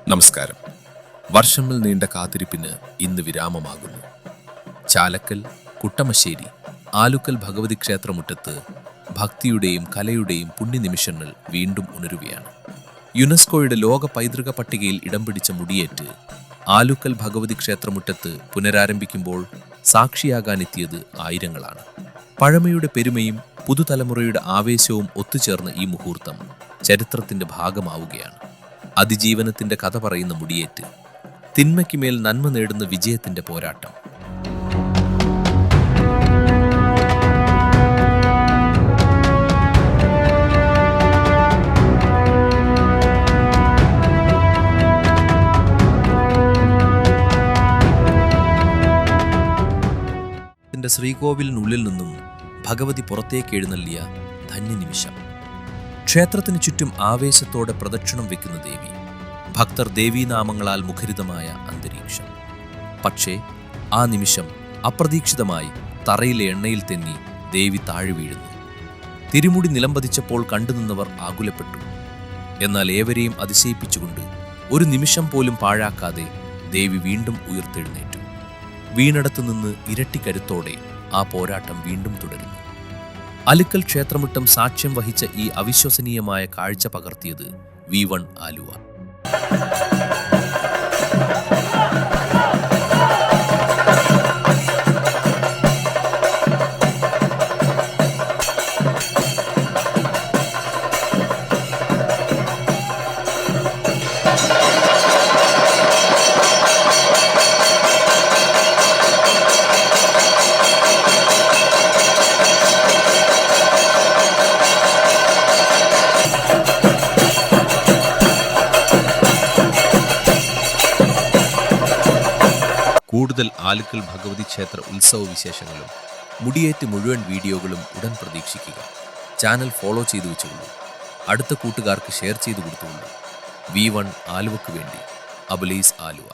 നമസ്കാരം. വർഷങ്ങൾ നീണ്ട കാത്തിരിപ്പിന് ഇന്ന് വിരാമമാകുന്നു. ചാലക്കൽ, കുട്ടമശ്ശേരി, ആലുക്കൽ ഭഗവതി ക്ഷേത്രമുറ്റത്ത് ഭക്തിയുടെയും കലയുടെയും പുണ്യനിമിഷങ്ങൾ വീണ്ടും ഉണരുകയാണ്. യുനെസ്കോയുടെ ലോക പൈതൃക പട്ടികയിൽ ഇടം പിടിച്ച മുടിയേറ്റ് ആലുക്കൽ ഭഗവതി ക്ഷേത്രമുറ്റത്ത് പുനരാരംഭിക്കുമ്പോൾ സാക്ഷിയാകാനെത്തിയത് ആയിരങ്ങളാണ്. പഴമയുടെ പെരുമയും പുതുതലമുറയുടെ ആവേശവും ഒത്തുചേർന്ന ഈ മുഹൂർത്തം ചരിത്രത്തിന്റെ ഭാഗമാവുകയാണ്. അതിജീവനത്തിന്റെ കഥ പറയുന്ന മുടിയേറ്റ്, തിന്മയ്ക്കുമേൽ നന്മ നേടുന്ന വിജയത്തിന്റെ പോരാട്ടം. ശ്രീകോവിലിനുള്ളിൽ നിന്നും ഭഗവതി പുറത്തേക്ക് എഴുന്നള്ളിയ ധന്യനിമിഷം. ക്ഷേത്രത്തിന് ചുറ്റും ആവേശത്തോടെ പ്രദക്ഷിണം വെക്കുന്ന ദേവി, ഭക്തർ ദേവീനാമങ്ങളാൽ മുഖരിതമായ അന്തരീക്ഷം. പക്ഷേ ആ നിമിഷം അപ്രതീക്ഷിതമായി തറയിലെ എണ്ണയിൽ തെന്നി ദേവി താഴെ വീഴുന്നു. തിരുമുടി നിലംപതിച്ചപ്പോൾ കണ്ടുനിന്നവർ ആകുലപ്പെട്ടു. എന്നാൽ ഏവരെയും അതിശയിപ്പിച്ചുകൊണ്ട് ഒരു നിമിഷം പോലും പാഴാക്കാതെ ദേവി വീണ്ടും ഉയർത്തെഴുന്നേറ്റു. വീണടത്തു നിന്ന് ഇരട്ടി കരുത്തോടെ ആ പോരാട്ടം വീണ്ടും തുടരുന്നു. അലുക്കൽ ക്ഷേത്രമുറ്റം സാക്ഷ്യം വഹിച്ച ഈ അവിശ്വസനീയമായ കാഴ്ച പകർത്തിയത് V1 ആലുവ. കൂടുതൽ ആലുക്കൽ ഭഗവതി ക്ഷേത്ര ഉത്സവ വിശേഷങ്ങളും മുടിയേറ്റ് മുഴുവൻ വീഡിയോകളും ഉടൻ പ്രതീക്ഷിക്കുക. ചാനൽ ഫോളോ ചെയ്തു വെച്ചുകൊള്ളൂ. അടുത്ത കൂട്ടുകാർക്ക് ഷെയർ ചെയ്തു കൊടുത്തുകൊള്ളൂ. V1 ആലുവയ്ക്ക് വേണ്ടി അബുലൈസ് ആലുവ.